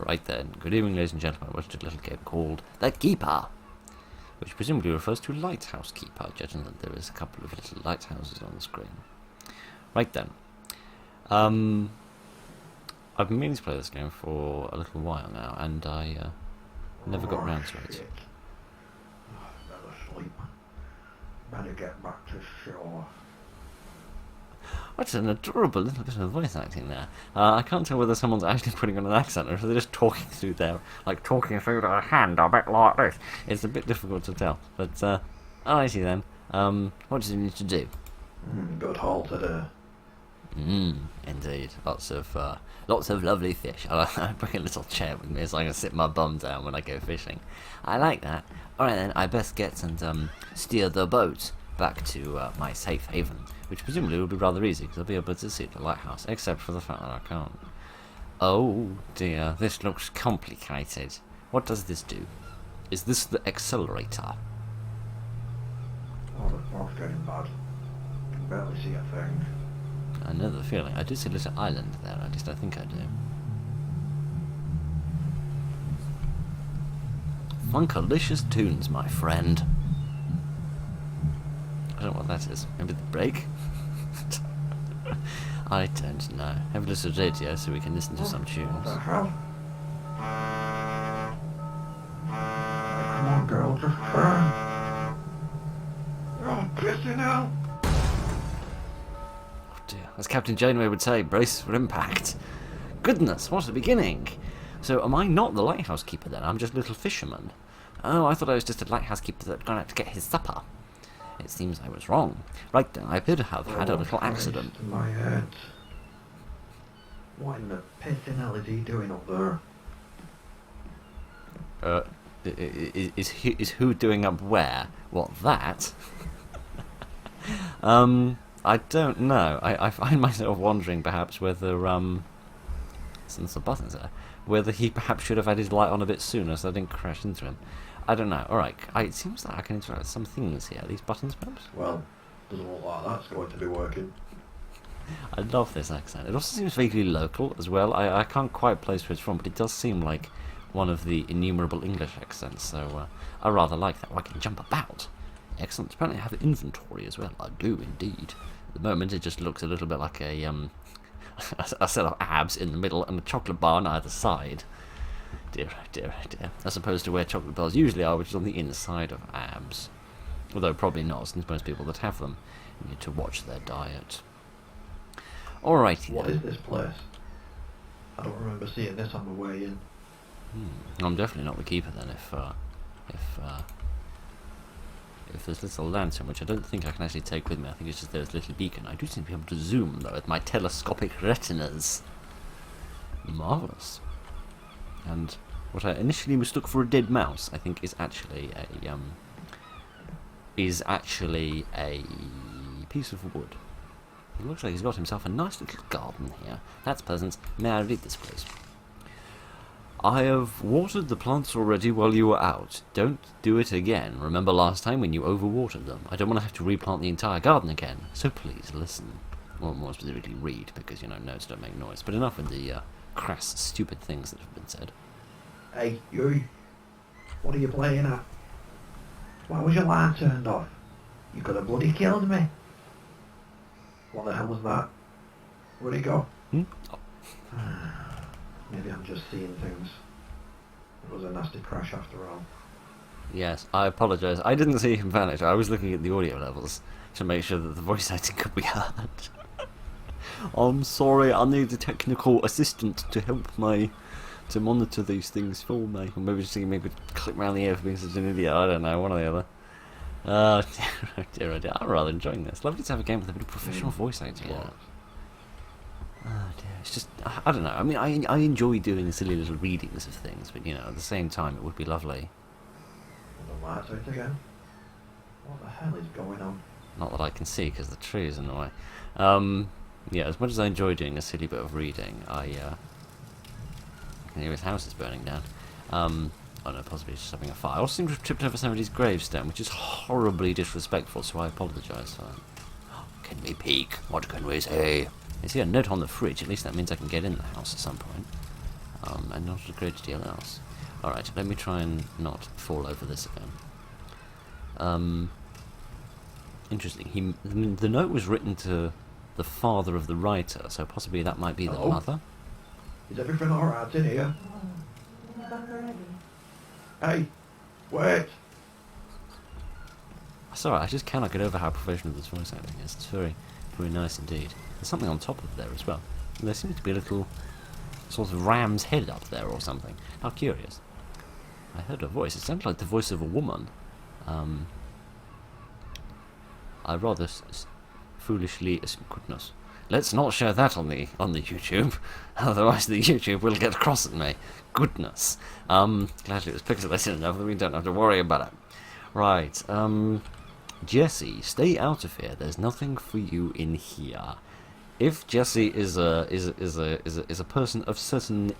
Right then, good evening ladies and gentlemen, welcome to a little game called The Keeper, which presumably refers to Lighthouse Keeper, judging that there is a couple of little lighthouses on the screen. Right then, I've been meaning to play this game for a little while now, and I never got round to it. Better sleep. Better get back to shore. What's an adorable little bit of voice acting there. I can't tell whether someone's actually putting on an accent or if they're just talking through their hand a bit like this. It's a bit difficult to tell, but alrighty then. What does it need to do? Good haul today. Indeed. Lots of lovely fish. I bring a little chair with me so I can sit my bum down when I go fishing. I like that. Alright then, I best get and steer the boat back to my safe haven, which presumably will be rather easy because I'll be able to see the lighthouse, except for the fact that I can't. Oh dear, this looks complicated. What does this do? Is this the accelerator? Oh, the fog's getting bad. Can barely see a thing. I know the feeling. I do see a little island there, at least I think I do. Funkalicious tunes, my friend. I don't know what that is. Maybe the break? I don't know. Have a little radio so we can listen to some tunes. What the hell? Come on, girl, just turn. Oh, pissing hell. Oh dear. As Captain Janeway would say, brace for impact. Goodness, what a beginning! So am I not the lighthouse keeper then? I'm just a little fisherman. Oh, I thought I was just a lighthouse keeper that had gone out to get his supper. It seems I was wrong. Right then, I appear to have had a little accident. My head. What in the pissing hell is he doing up there? Is who doing up where? What, that? I don't know. I find myself wondering perhaps whether, since the button's there, whether he perhaps should have had his light on a bit sooner so I didn't crash into him. I don't know. Alright, it seems that I can interact with some things here. These buttons, perhaps? Well, doesn't look like that's going to be working. I love this accent. It also seems vaguely local as well. I can't quite place where it's from, but it does seem like one of the innumerable English accents, so I rather like that. I can jump about. Excellent. Apparently I have inventory as well. I do indeed. At the moment it just looks a little bit like a set of abs in the middle and a chocolate bar on either side. Dear, dear, dear. As opposed to where chocolate bars usually are, which is on the inside of abs. Although probably not, since most people that have them need to watch their diet. Alrighty then. What is this place? I don't remember seeing this on the way in. I'm definitely not the keeper then if this little lantern, which I don't think I can actually take with me, I think it's just this little beacon. I do seem to be able to zoom though with my telescopic retinas. Marvellous. And what I initially mistook for a dead mouse, I think is actually a piece of wood. It looks like he's got himself a nice little garden here. That's pleasant. May I read this, please? I have watered the plants already while you were out. Don't do it again. Remember last time when you overwatered them? I don't want to have to replant the entire garden again. So please listen. Well, more specifically read, because, you know, notes don't make noise. But enough with the crass, stupid things that have been said. Hey, you. What are you playing at? Why was your light turned off? You could have bloody killed me. What the hell was that? Where'd he go? Oh. Maybe I'm just seeing things. It was a nasty crash after all. Yes, I apologise. I didn't see him vanish. I was looking at the audio levels to make sure that the voice acting could be heard. I'm sorry, I need a technical assistant to help me to monitor these things for me. Or maybe just give me a good clip around the ear for being such an idiot. I don't know, one or the other. Oh dear, oh dear. I'm rather enjoying this. Lovely to have a game with a bit of professional voice acting in it. Oh dear, it's just, I don't know, I mean, I enjoy doing the silly little readings of things, but, you know, at the same time, it would be lovely. The lights out again? What the hell is going on? Not that I can see, because the tree is in the way. Yeah, as much as I enjoy doing a silly bit of reading, I can hear his house is burning down. Oh no, possibly just having a fire. I also seem to have tripped over somebody's gravestone, which is horribly disrespectful, so I apologise for that. Can we peek? What can we say? I see a note on the fridge, at least that means I can get in the house at some point. and not a great deal else. Alright, let me try and not fall over this again. Interesting. The note was written to the father of the writer, so possibly that might be the mother. Is everything alright in here? Hey, wait! Sorry, I just cannot get over how professional this voice acting is. It's very, very nice indeed. There's something on top of there as well. There seems to be a little sort of ram's head up there or something. How curious. I heard a voice. It sounded like the voice of a woman. I rather foolishly... Goodness. Let's not share that on the YouTube. Otherwise the YouTube will get cross at me. Goodness. Glad it was pixelated enough that we don't have to worry about it. Right. Jesse, stay out of here. There's nothing for you in here. If Jesse is a person of certain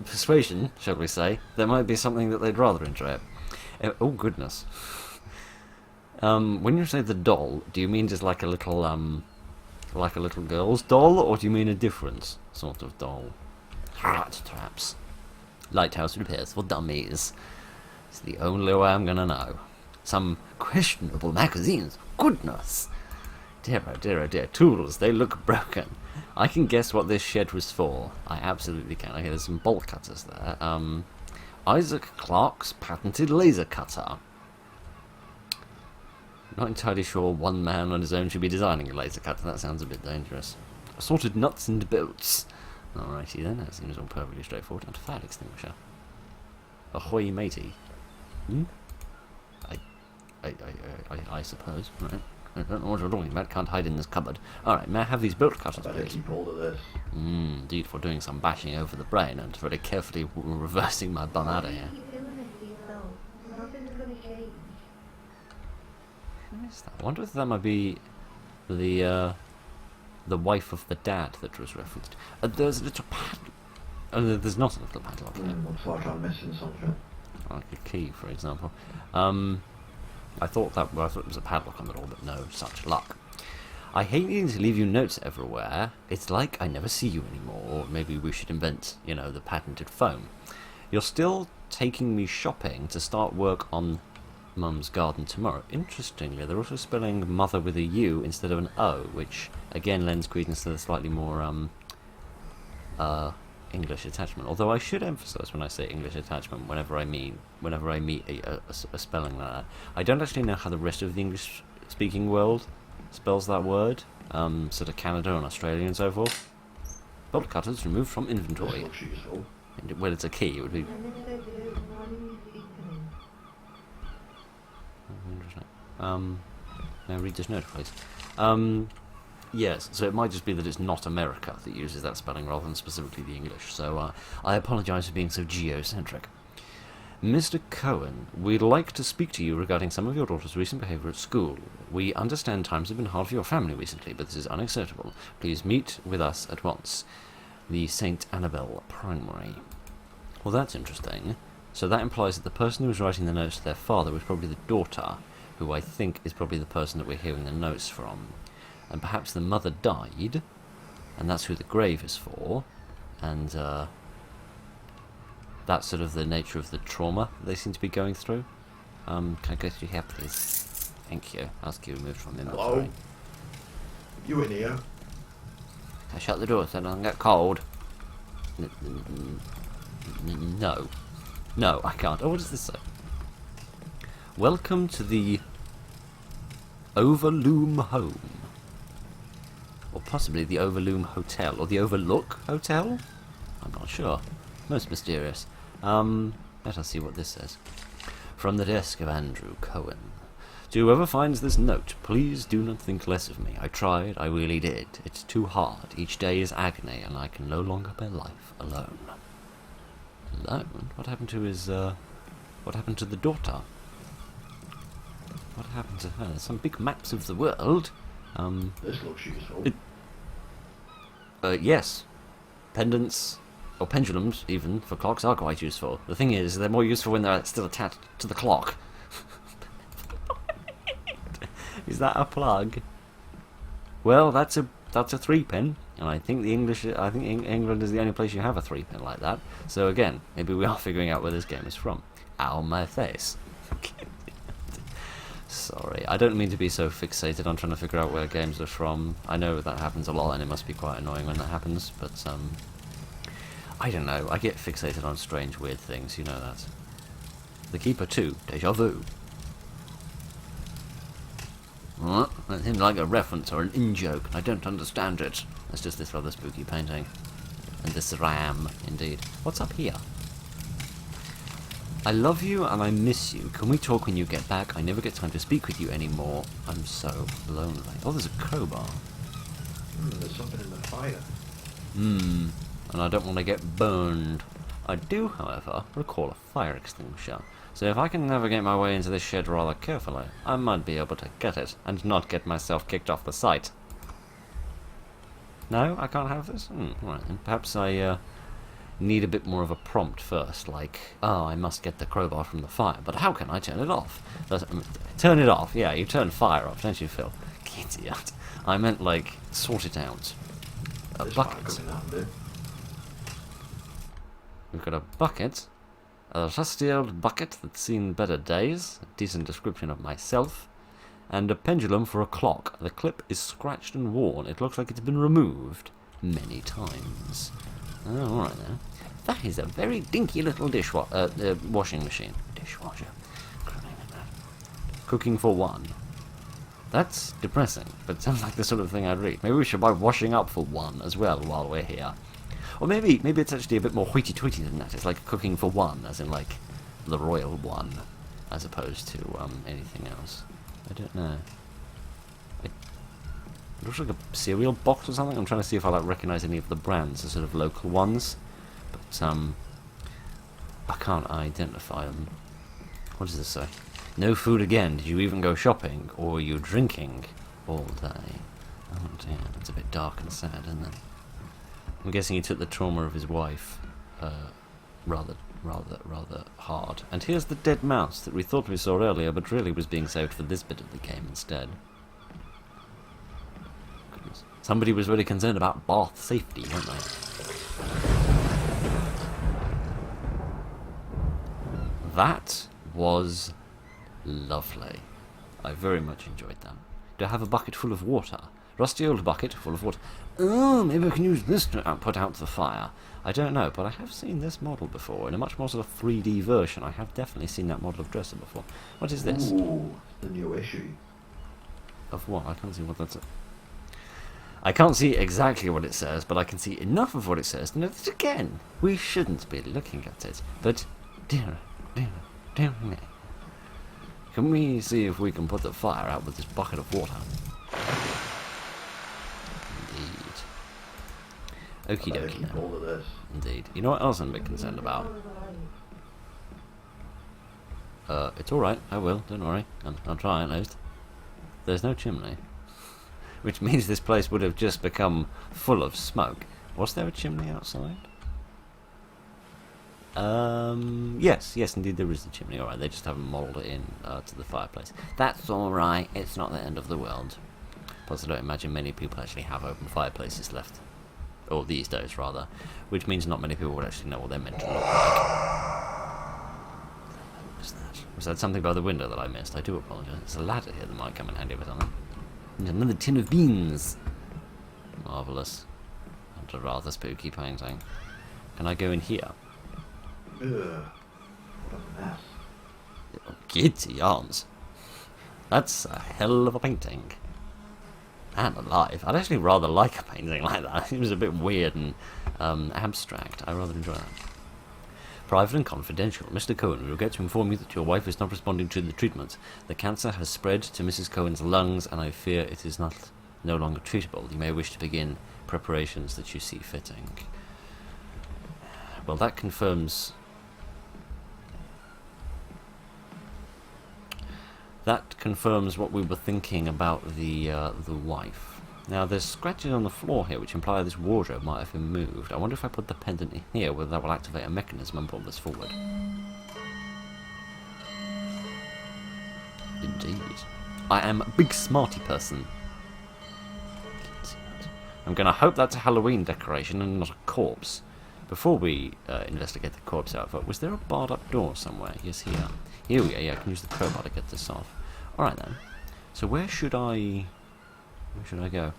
persuasion, shall we say, there might be something that they'd rather enjoy it. Oh goodness. When you say the doll, do you mean just like a little girl's doll, or do you mean a different sort of doll? Rat traps. Lighthouse repairs for dummies. It's the only way I'm gonna know. Some questionable magazines. Goodness! Dear, oh dear, oh dear. Tools, they look broken. I can guess what this shed was for. I absolutely can. Okay, there's some bolt cutters there. Isaac Clarke's patented laser cutter. Not entirely sure one man on his own should be designing a laser cutter. That sounds a bit dangerous. Assorted nuts and bolts. Alrighty then, that seems all perfectly straightforward. And a fire extinguisher. Ahoy, matey. Hmm? I suppose. Right. I don't know what you're talking about. Can't hide in this cupboard. Alright, may I have these bolt cutters, I better please? keep hold of this. Indeed, for doing some bashing over the brain and very carefully reversing my bum out of here. Who is that? I wonder if that might be the wife of the dad that was referenced. There's a little padlock. Oh, there's not a little padlock there. Looks like I'm missing something. Like a key, for example. I thought it was a padlock on the door, but no such luck. I hate needing to leave you notes everywhere. It's like I never see you anymore. Or maybe we should invent, the patented phone. You're still taking me shopping to start work on Mum's garden tomorrow. Interestingly, they're also spelling mother with a U instead of an O, which again lends credence to the slightly more English attachment. Although I should emphasise when I say English attachment, whenever I meet a spelling like that, I don't actually know how the rest of the English-speaking world spells that word. Sort of Canada and Australia and so forth. Bolt cutters removed from inventory. This looks useful. Well, it's a key. It would be. Now read this note, please. Yes, so it might just be that it's not America that uses that spelling rather than specifically the English, so I apologise for being so geocentric. Mr. Cohen, we'd like to speak to you regarding some of your daughter's recent behaviour at school. We understand times have been hard for your family recently, but this is unacceptable. Please meet with us at once. The St. Annabel Primary. Well, that's interesting. So that implies that the person who was writing the notes to their father was probably the daughter, who I think is probably the person that we're hearing the notes from. And perhaps the mother died, and that's who the grave is for, and that's sort of the nature of the trauma they seem to be going through. Can I go through here, please? Thank you. Ask you removed from inventory. Hello? You in here? I shut the door so it doesn't get cold. No. No, I can't. Oh, what does this say? Welcome to the Overloom Home. Or possibly the Overloom Hotel, or the Overlook Hotel? I'm not sure. Most mysterious. Let us see what this says. From the desk of Andrew Cohen. To whoever finds this note, please do not think less of me. I tried, I really did. It's too hard. Each day is agony, and I can no longer bear life alone. Alone? What happened to his, what happened to the daughter? What happened to her? Some big maps of the world. This looks useful. Yes. Pendants, or pendulums, even, for clocks are quite useful. The thing is, they're more useful when they're still attached to the clock. Is that a plug? Well, that's a 3 pen. And I think England is the only place you have a 3-pin like that. So again, maybe we are figuring out where this game is from. Ow, my face. Sorry, I don't mean to be so fixated on trying to figure out where games are from. I know that happens a lot, and it must be quite annoying when that happens, but, I don't know, I get fixated on strange, weird things, you know that. The Keeper 2, Deja Vu. What? That seems like a reference or an in-joke. I don't understand it. That's just this rather spooky painting. And this ram, indeed. What's up here? I love you and I miss you. Can we talk when you get back? I never get time to speak with you anymore. I'm so lonely. Oh, there's a crowbar. There's something in the fire. And I don't want to get burned. I do, however, recall a fire extinguisher. So if I can navigate my way into this shed rather carefully, I might be able to get it, and not get myself kicked off the site. No, I can't have this? Right, then perhaps I need a bit more of a prompt first, like, oh, I must get the crowbar from the fire, but how can I turn it off? Turn it off? Yeah, you turn fire off, don't you, Phil? Idiot. I meant, like, sort it out. A bucket. We've got a bucket. A rusty old bucket that's seen better days, a decent description of myself, and a pendulum for a clock. The clip is scratched and worn. It looks like it's been removed many times. Oh, alright then. That is a very dinky little washing machine. Dishwasher. Cooking for one. That's depressing, but sounds like the sort of thing I'd read. Maybe we should buy washing up for one as well while we're here. Or maybe it's actually a bit more hoity-toity than that. It's like cooking for one, as in like the royal one, as opposed to anything else. I don't know. It looks like a cereal box or something. I'm trying to see if I like recognise any of the brands, the sort of local ones, but I can't identify them. What does this say? No food again. Did you even go shopping, or were you drinking all day? Oh dear, that's a bit dark and sad, isn't it? I'm guessing he took the trauma of his wife rather hard. And here's the dead mouse that we thought we saw earlier, but really was being saved for this bit of the game instead. Goodness. Somebody was really concerned about bath safety, weren't they? That was lovely. I very much enjoyed that. Do I have a bucket full of water? Rusty old bucket full of water. Oh, maybe I can use this to put out the fire. I don't know, but I have seen this model before in a much more sort of 3D version. I have definitely seen that model of dresser before. What is this? Ooh, the new issue. Of what? I can't see what that's. I can't see exactly what it says, but I can see enough of what it says to know that again, we shouldn't be looking at it. But, dear me. Can we see if we can put the fire out with this bucket of water? Okie dokie then. All of this. Indeed. You know what else I'm a bit concerned about? It's alright, I will, don't worry. I'll try at least. There's no chimney. Which means this place would have just become full of smoke. Was there a chimney outside? Yes, indeed there is a chimney. Alright, they just haven't modelled it in to the fireplace. That's alright, it's not the end of the world. Plus I don't imagine many people actually have open fireplaces left. Or these days, rather. Which means not many people would actually know what they're meant to look like. What was that? Was that something by the window that I missed? I do apologise. There's a ladder here that might come in handy for something. And another tin of beans. Marvellous. And a rather spooky painting. Can I go in here? Ugh. What a mess. Oh, giddy arms. That's a hell of a painting. And alive. I'd actually rather like a painting like that. It was a bit weird and abstract. I rather enjoy that. Private and confidential. Mr. Cohen, we regret to inform you that your wife is not responding to the treatment. The cancer has spread to Mrs. Cohen's lungs, and I fear it is no longer treatable. You may wish to begin preparations that you see fitting. Well, that confirms. That confirms what we were thinking about the wife. Now, there's scratches on the floor here, which imply this wardrobe might have been moved. I wonder if I put the pendant in here, whether that will activate a mechanism and pull this forward. Indeed. I am a big smarty person. I'm going to hope that's a Halloween decoration and not a corpse. Before we investigate the corpse outfit, was there a barred up door somewhere? Yes, here. Here we go. Yeah, I can use the crowbar to get this off. Alright then. So where should I go?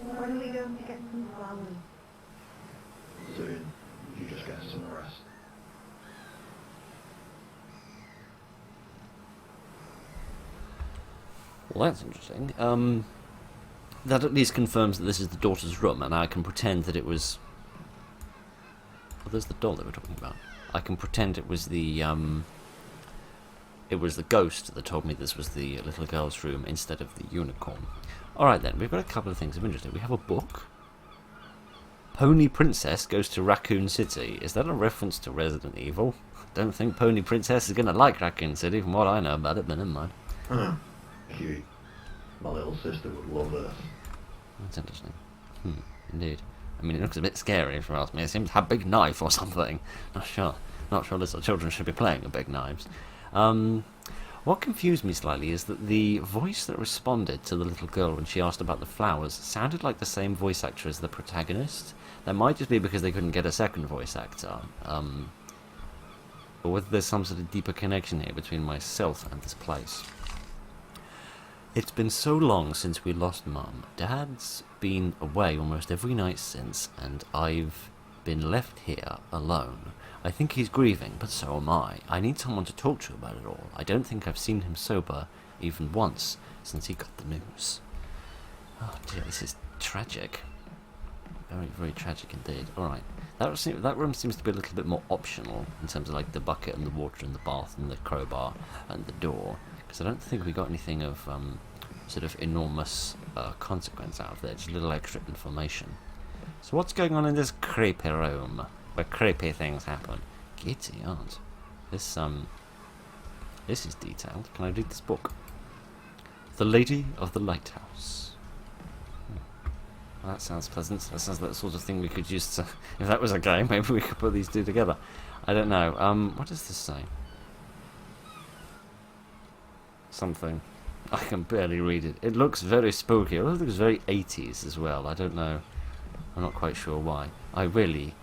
When are we going to get some flowers? Soon. You just get some rest. Well, that's interesting. That at least confirms that this is the daughter's room, and I can pretend that it was... Oh, there's the doll that we're talking about. I can pretend it was the ghost that told me this was the little girl's room instead of the unicorn. Alright then, we've got a couple of things of interest. We have a book. Pony Princess goes to Raccoon City. Is that a reference to Resident Evil? Don't think Pony Princess is going to like Raccoon City from what I know about it, but never mind. Cute. My little sister would love this. That's interesting. Indeed. I mean, it looks a bit scary if you ask me. It seems to have a big knife or something. Not sure little children should be playing with big knives. What confused me slightly is that the voice that responded to the little girl when she asked about the flowers sounded like the same voice actor as the protagonist. That might just be because they couldn't get a second voice actor. Or whether there's some sort of deeper connection here between myself and this place. It's been so long since we lost Mum. Dad's been away almost every night since, and I've been left here alone. I think he's grieving, but so am I. I need someone to talk to about it all. I don't think I've seen him sober even once since he got the news. Oh dear, this is tragic. Very, very tragic indeed. Alright, that room seems to be a little bit more optional in terms of like the bucket and the water and the bath and the crowbar and the door. Because I don't think we got anything of sort of enormous consequence out of there, just a little extra information. So what's going on in this creepy room where creepy things happen? Giddy aunt. This is detailed. Can I read this book? The Lady of the Lighthouse. Well, that sounds pleasant. That sounds like the sort of thing we could use to... If that was a game, maybe we could put these two together. I don't know. What does this say? Something. I can barely read it. It looks very spooky. It looks very 80s as well. I don't know. I'm not quite sure why. I really,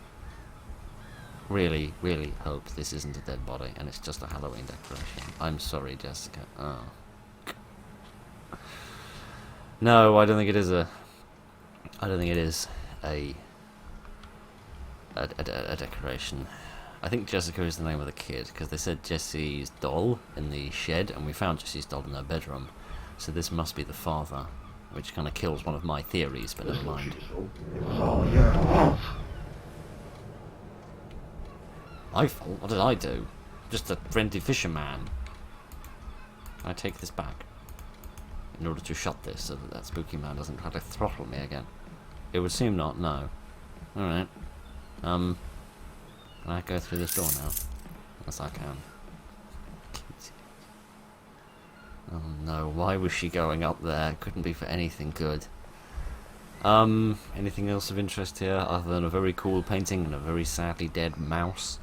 really, really hope this isn't a dead body and it's just a Halloween decoration. I'm sorry, Jessica. Oh. No, I don't think it is a... I don't think it is a decoration. I think Jessica is the name of the kid, because they said Jesse's doll in the shed, and we found Jesse's doll in her bedroom. So this must be the father, which kind of kills one of my theories, but never mind. Oh, your fault. My fault? What did I do? Just a friendly fisherman. Can I take this back? In order to shut this, so that that spooky man doesn't try to throttle me again. It would seem not, no. Alright. Can I go through this door now? Yes, I can. Oh no, why was she going up there? Couldn't be for anything good. Anything else of interest here, other than a very cool painting and a very sadly dead mouse?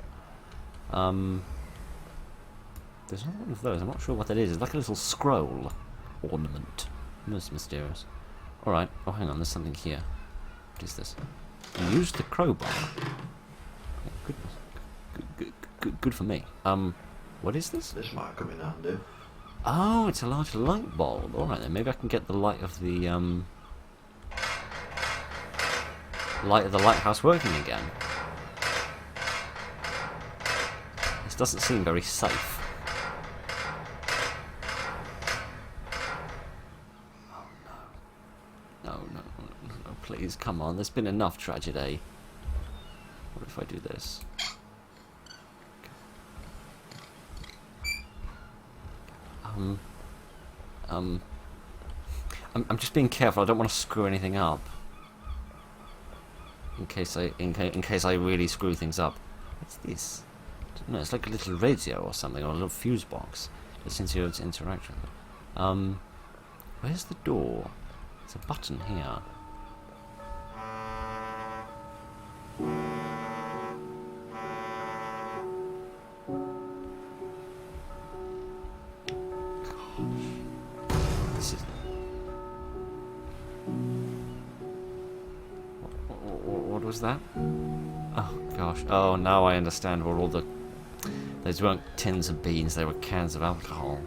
There's not one of those, I'm not sure what that is. It's like a little scroll ornament. Most mysterious. Alright, oh hang on, there's something here. What is this? Use the crowbar. Oh, goodness. Good for me. What is this? This might come in handy. Oh, it's a large light bulb. Alright then, maybe I can get the light of the, lighthouse working again. This doesn't seem very safe. Oh no. No, please, come on. There's been enough tragedy. What if I do this? I'm just being careful. I don't want to screw anything up. In case I really screw things up. What's this? I don't know. It's like a little radio or something, or a little fuse box. Just into its interaction. Where's the door? There's a button here. was that? Oh gosh. Oh, now I understand what all the... Those weren't tins of beans, they were cans of alcohol.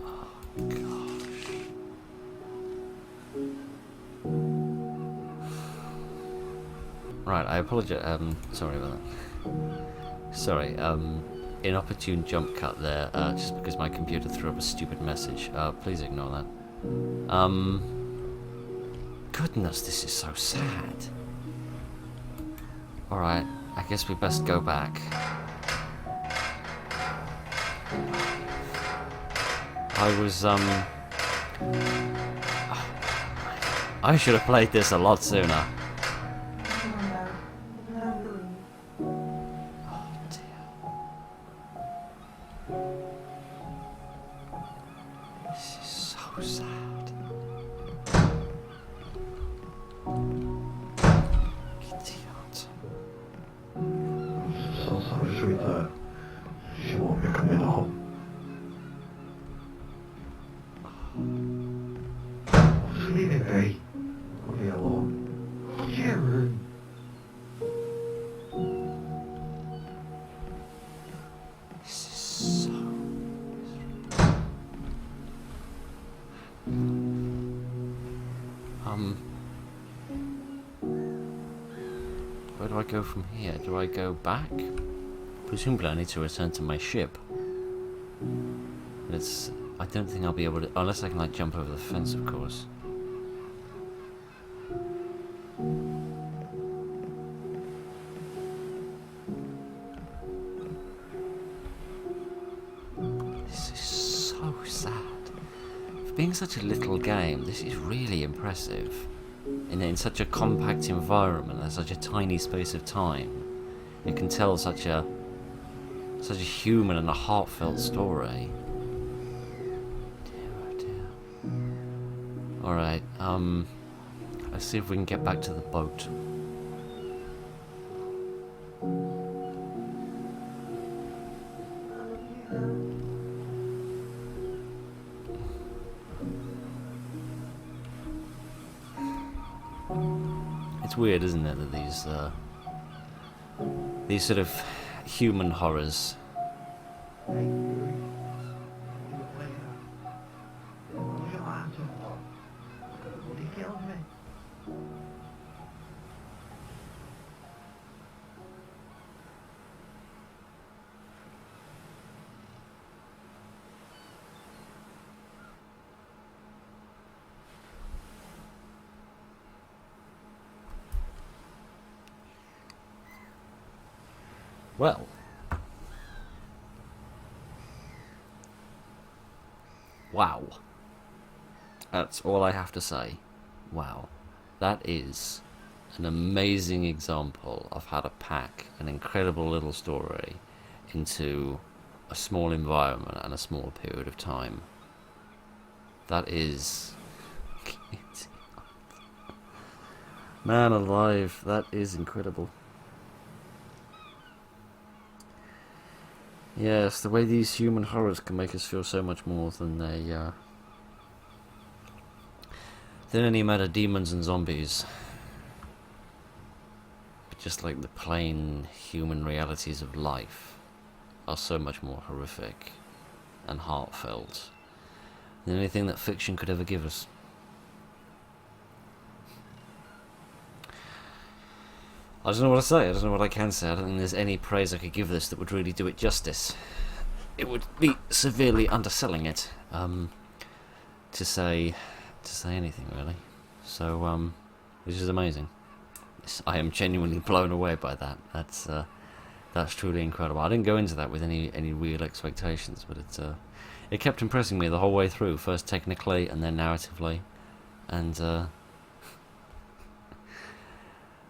Oh gosh. Right, I apologize. Sorry about that. Sorry, inopportune jump cut there, just because my computer threw up a stupid message. Please ignore that. Goodness, this is so sad. Alright, I guess we best go back. I was, I should have played this a lot sooner. Come on now. It's time to leave. Oh dear. This is so sad. Idiot. I'm so sorry, sweetheart. She won't be coming home. Just leave it be. I'll be alone. Sharon. This is so... Where do I go from here? Do I go back? Presumably I need to return to my ship. But I don't think I'll be able to... Unless I can, like, jump over the fence, of course. This is so sad. For being such a little game, this is really impressive. In such a compact environment and such a tiny space of time, it can tell such a human and a heartfelt story. Dear, oh dear. Alright, let's see if we can get back to the boat. It's weird, isn't it, that these sort of human horrors. Hey, Yuri. What are you playing at? What was your lantern for? Could have bloody killed me. Well, wow. That's all I have to say. Wow. That is an amazing example of how to pack an incredible little story into a small environment and a small period of time. That is... Man alive, that is incredible. Yes, the way these human horrors can make us feel so much more than than any amount of demons and zombies. But just like the plain human realities of life are so much more horrific and heartfelt than anything that fiction could ever give us. I don't know what to say, I don't know what I can say. I don't think there's any praise I could give this that would really do it justice. It would be severely underselling it, to say anything really. So, this is amazing. I am genuinely blown away by that. That's truly incredible. I didn't go into that with any real expectations, but it kept impressing me the whole way through. First technically, and then narratively, and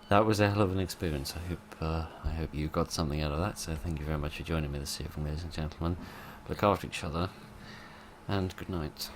that was a hell of an experience. I hope you got something out of that. So thank you very much for joining me this evening, ladies and gentlemen. Look after each other, and good night.